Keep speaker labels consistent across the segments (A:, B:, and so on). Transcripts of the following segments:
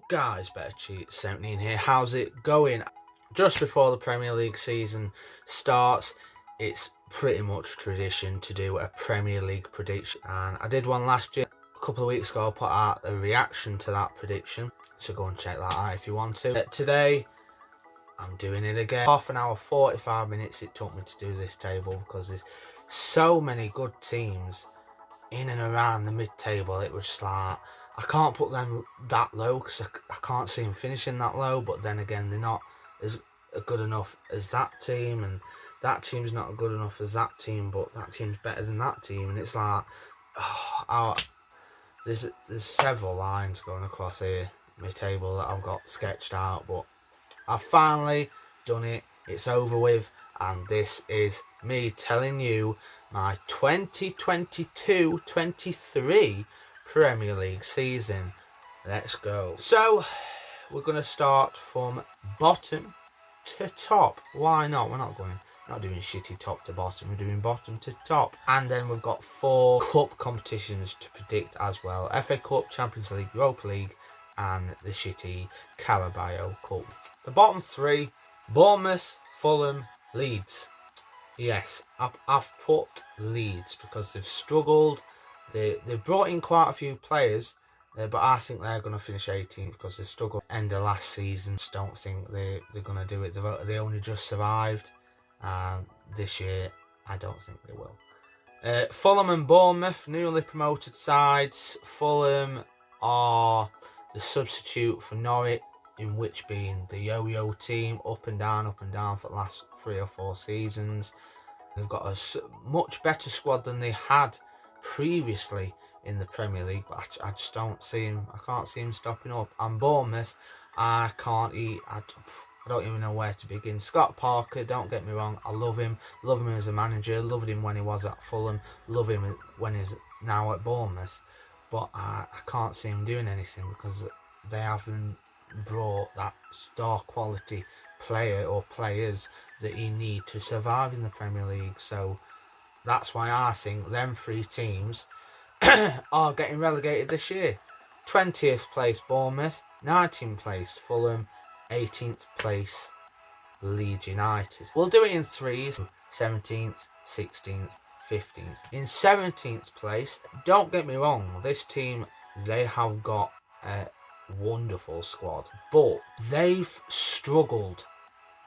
A: Guys, Better Cheat 17 here. How's it going? Just before the Premier League season starts, it's pretty much tradition to do a Premier League prediction, and I did one last year. A couple of weeks ago I put out a reaction to that prediction, so go and check that out if you want to. Today I'm doing it again. Half an hour, 45 minutes it took me to do this table because there's so many good teams in and around the mid-table. It was just like, I can't put them that low because I can't see them finishing that low, but then again they're not as good enough as that team, and that team's not good enough as that team, but that team's better than that team, and it's like, there's several lines going across here, my table, that I've got sketched out, but I've finally done it. It's over with, and this is me telling you my 2022-23 Premier League season. Let's go. So we're going to start from bottom to top. Why not? We're not doing shitty top to bottom. We're doing bottom to top. And then we've got 4 cup competitions to predict as well. FA Cup, Champions League, Europa League, and the shitty Carabao Cup. The bottom 3, Bournemouth, Fulham, Leeds. Yes, I've put Leeds because they've struggled. They've brought in quite a few players, but I think they're going to finish 18th because they struggled end of last season. Just don't think they're going to do it. They only just survived, and this year I don't think they will. Fulham and Bournemouth, newly promoted sides. Fulham are the substitute for Norwich, in which being the yo-yo team, up and down for the last 3 or 4 seasons. They've got a much better squad than they had previously in the Premier League, but I just don't see him. I can't see him stopping up. And Bournemouth, I don't even know where to begin. Scott Parker, don't get me wrong, I love him as a manager, loved him when he was at Fulham, love him when he's now at Bournemouth, but I can't see him doing anything because they haven't brought that star quality player or players that you need to survive in the Premier League. So that's why I think them 3 teams are getting relegated this year. 20th place Bournemouth, 19th place Fulham, 18th place Leeds United. We'll do it in 3s, 17th, 16th, 15th. In 17th place, don't get me wrong, this team, they have got a wonderful squad, but they've struggled.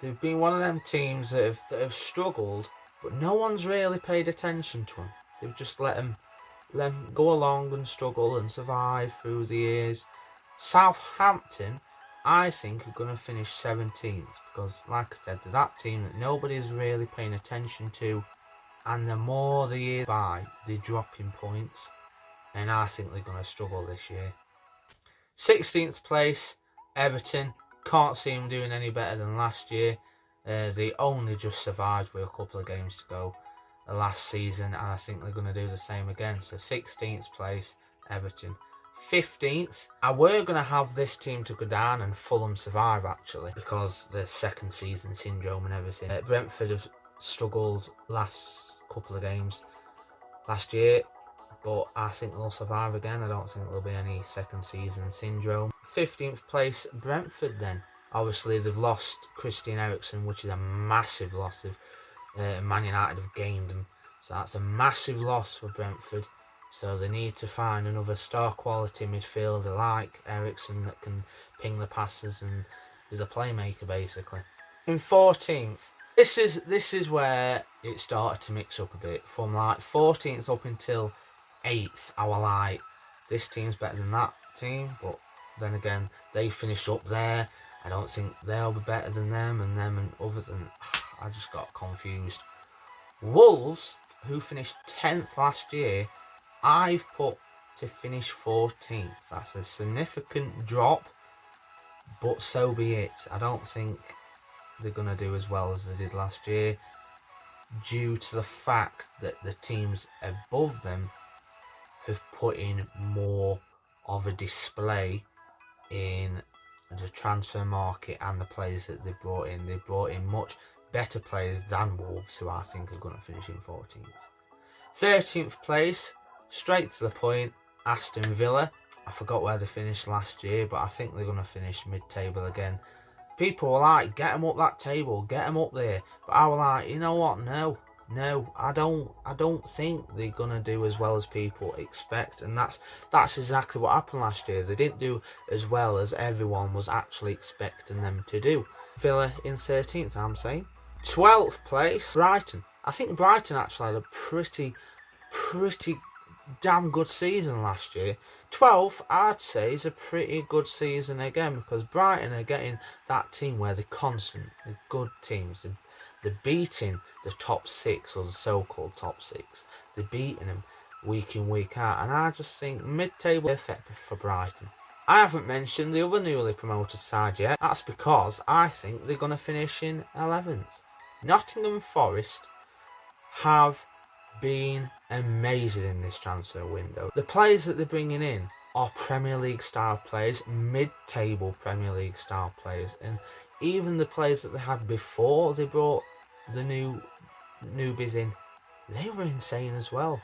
A: They've been one of them teams that have struggled, but no one's really paid attention to them. They've just let them go along and struggle and survive through the years. Southampton, I think, are going to finish 17th because, like I said, they're that team that nobody's really paying attention to, and the more the years by, they drop in points, and I think they're going to struggle this year. 16th place, Everton. Can't see them doing any better than last year. They only just survived with a couple of games to go last season, and I think they're going to do the same again. So 16th place, Everton. 15th, I were going to have this team to go down and Fulham survive, actually, because the second season syndrome and everything. Brentford have struggled last couple of games last year, but I think they'll survive again. I don't think there'll be any second season syndrome. 15th place, Brentford then. Obviously, they've lost Christian Eriksen, which is a massive loss. Man United have gained him, so that's a massive loss for Brentford. So they need to find another star quality midfielder like Eriksen that can ping the passes and is a playmaker, basically. In 14th, this is where it started to mix up a bit. From like 14th up until 8th, I was like, this team's better than that team, but then again, they finished up there. I don't think they'll be better than them and other than, I just got confused. Wolves, who finished 10th last year, I've put to finish 14th. That's a significant drop, but so be it. I don't think they're going to do as well as they did last year, due to the fact that the teams above them have put in more of a display in the transfer market and the players that they brought in. They brought in much better players than Wolves, who I think are going to finish in 14th. 13th place, straight to the point, Aston Villa. I forgot where they finished last year, but I think they're going to finish mid-table again. People were like, get them up that table, get them up there. But I was like, you know what? No, I don't think they're going to do as well as people expect. And that's exactly what happened last year. They didn't do as well as everyone was actually expecting them to do. Villa in 13th, I'm saying. 12th place, Brighton. I think Brighton actually had a pretty damn good season last year. 12th, I'd say, is a pretty good season again, because Brighton are getting that team where they're constant, they're good teams. They're beating the top 6, or the so-called top 6. They're beating them week in, week out, and I just think mid-table perfect for Brighton. I haven't mentioned the other newly promoted side yet. That's because I think they're going to finish in 11th. Nottingham Forest have been amazing in this transfer window. The players that they're bringing in are Premier League style players, mid-table Premier League style players, and even the players that they had before they brought the newbies in, they were insane as well.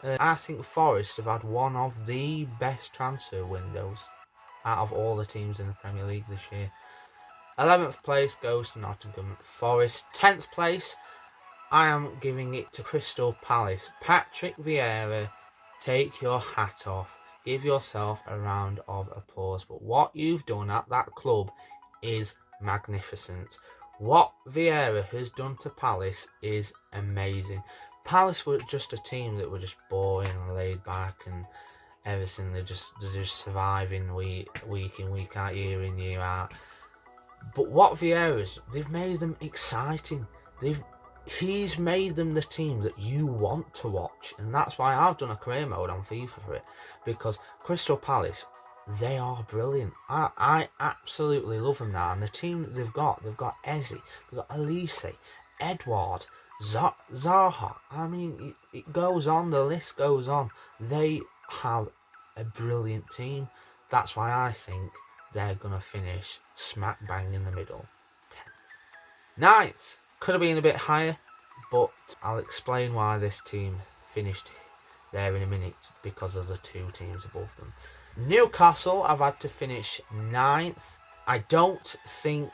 A: I think Forest have had one of the best transfer windows out of all the teams in the Premier League this year. 11th place goes to Nottingham Forest. 10th place, I am giving it to Crystal Palace. Patrick Vieira, take your hat off. Give yourself a round of applause. But what you've done at that club is magnificent. What Vieira has done to Palace is amazing. Palace were just a team that were just boring and laid back and everything. They're just surviving week in, week out, year in, year out. But what Vieira's, they've made them exciting. He's made them the team that you want to watch, and that's why I've done a career mode on FIFA for it, because Crystal Palace, they are brilliant. I absolutely love them now, and the team that they've got Eze, they've got Elise, Edouard, Zaha. I mean, it goes on, the list goes on. They have a brilliant team. That's why I think they're going to finish smack bang in the middle. 10th. 9th. Could have been a bit higher, but I'll explain why this team finished there in a minute, because of the two teams above them. Newcastle have had to finish 9th. I don't think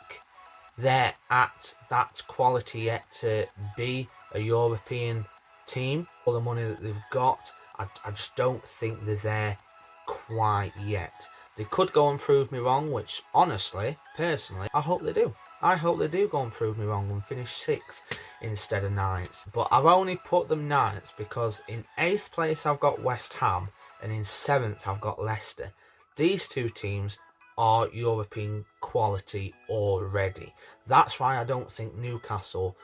A: they're at that quality yet to be a European team. All the money that they've got, I just don't think they're there quite yet. They could go and prove me wrong, which honestly, personally, I hope they do. I hope they do go and prove me wrong and finish 6th instead of 9th. But I've only put them 9th because in 8th place I've got West Ham, and in 7th I've got Leicester. These two teams are European quality already. That's why I don't think Newcastle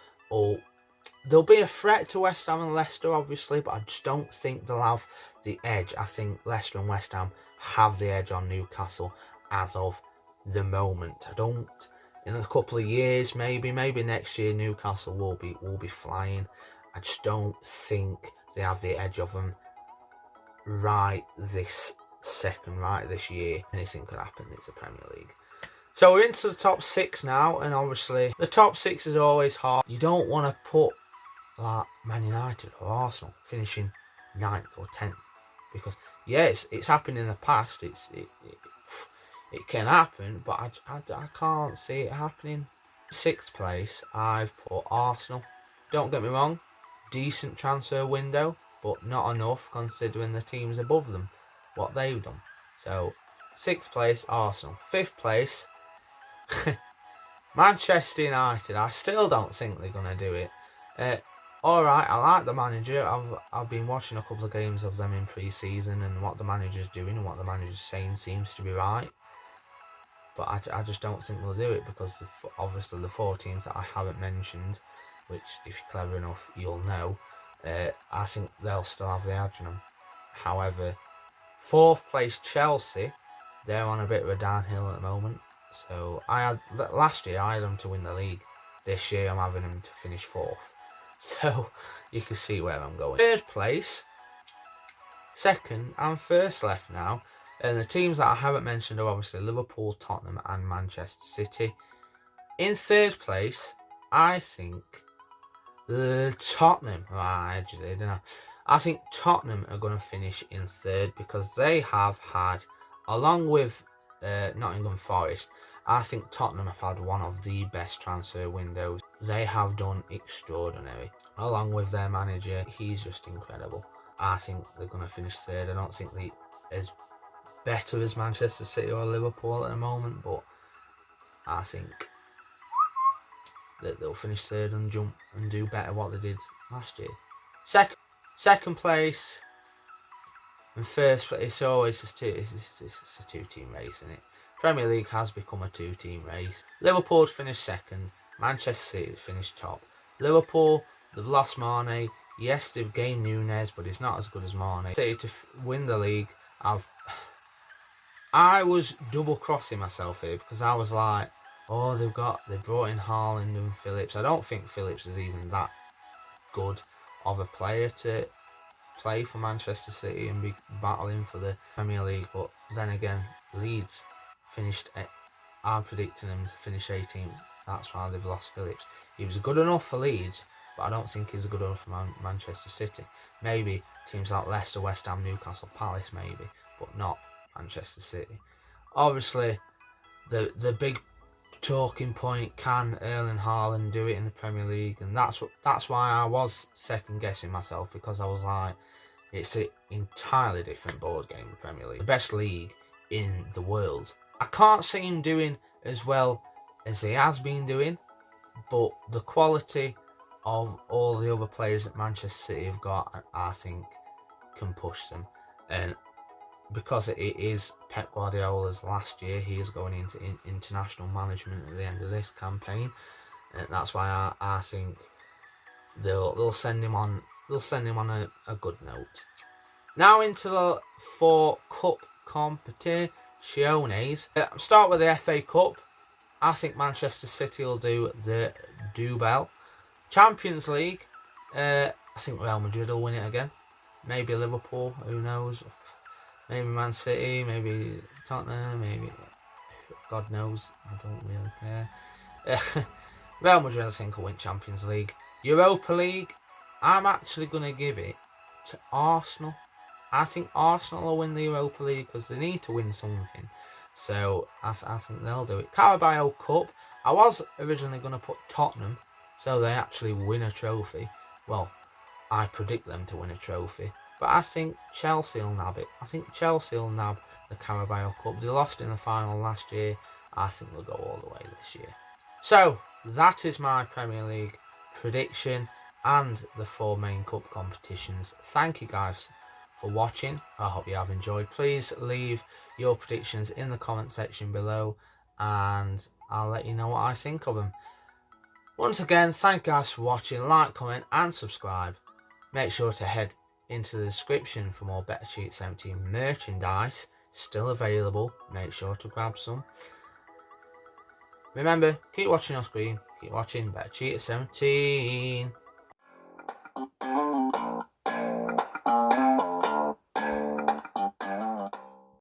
A: they'll be a threat to West Ham and Leicester, obviously, but I just don't think they'll have the edge. I think Leicester and West Ham have the edge on Newcastle as of the moment. I don't. In a couple of years, maybe next year, Newcastle will be flying. I just don't think they have the edge of them right this second, right this year. Anything could happen. It's the Premier League. So we're into the top 6 now, and obviously the top 6 is always hard. You don't want to put like Man United or Arsenal finishing 9th or 10th, because yes, it's happened in the past. It can happen, but I can't see it happening. 6th place, I've put Arsenal. Don't get me wrong, decent transfer window, but not enough considering the teams above them, what they've done. So 6th place, Arsenal. 5th place, Manchester United. I still don't think they're going to do it. Alright, I like the manager. I've been watching a couple of games of them in pre-season, and what the manager's doing and what the manager's saying seems to be right. But I just don't think they'll do it, because obviously the 4 teams that I haven't mentioned, which if you're clever enough you'll know, I think they'll still have the edge on them. However, 4th place Chelsea, they're on a bit of a downhill at the moment. So last year I had them to win the league. This year I'm having them to finish 4th. So you can see where I'm going. 3rd place, 2nd and 1st left now. And the teams that I haven't mentioned are obviously Liverpool, Tottenham and Manchester City. In 3rd place, I think Tottenham. I I think Tottenham are going to finish in third because they have had, along with Nottingham Forest, I think Tottenham have had one of the best transfer windows. They have done extraordinary. Along with their manager, he's just incredible. I think they're going to finish third. I don't think they're as better as Manchester City or Liverpool at the moment, but I think that they'll finish third and jump and do better what they did last year. Second place and first place, it's always it's a two-team race, isn't it? Premier League has become a two-team race. Liverpool finished second, Manchester City finished top. Liverpool, they've lost Mane. Yes, they've gained Nunez, but he's not as good as Mane. City to win the league, I was double crossing myself here because I was like, oh, they brought in Haaland and Phillips. I don't think Phillips is even that good of a player to play for Manchester City and be battling for the Premier League. But then again, Leeds finished. I'm predicting them to finish 18th. That's why they've lost Phillips. He was good enough for Leeds, but I don't think he's good enough for Manchester City. Maybe teams like Leicester, West Ham, Newcastle, Palace, maybe, but not Manchester City. Obviously, the big talking point, can Erling Haaland do it in the Premier League? And that's why I was second guessing myself, because I was like, it's an entirely different board game, the Premier League, the best league in the world. I can't see him doing as well as he has been doing, but the quality of all the other players that Manchester City have got, I think, can push them. And because it is Pep Guardiola's last year, he is going into international management at the end of this campaign, and that's why I think they'll send him on a good note. Now into the 4 cup competitions. Start with the FA Cup. I think Manchester City will do the double. Champions League, I think Real Madrid will win it again. Maybe Liverpool, who knows? Maybe Man City, maybe Tottenham, maybe God knows. I don't really care. Real Madrid, I think, will win Champions League. Europa League, I'm actually going to give it to Arsenal. I think Arsenal will win the Europa League because they need to win something. So I think they'll do it. Carabao Cup, I was originally going to put Tottenham so they actually win a trophy. Well, I predict them to win a trophy. But I think Chelsea will nab it. I think Chelsea will nab the Carabao Cup. They lost in the final last year. I think they'll go all the way this year. So, that is my Premier League prediction and the 4 main cup competitions. Thank you guys for watching. I hope you have enjoyed. Please leave your predictions in the comment section below and I'll let you know what I think of them. Once again, thank you guys for watching. Like, comment and subscribe. Make sure to head into the description for more Better Cheat 17 merchandise. Still available. Make sure to grab some. Remember, keep watching your screen. Keep watching Better Cheat 17.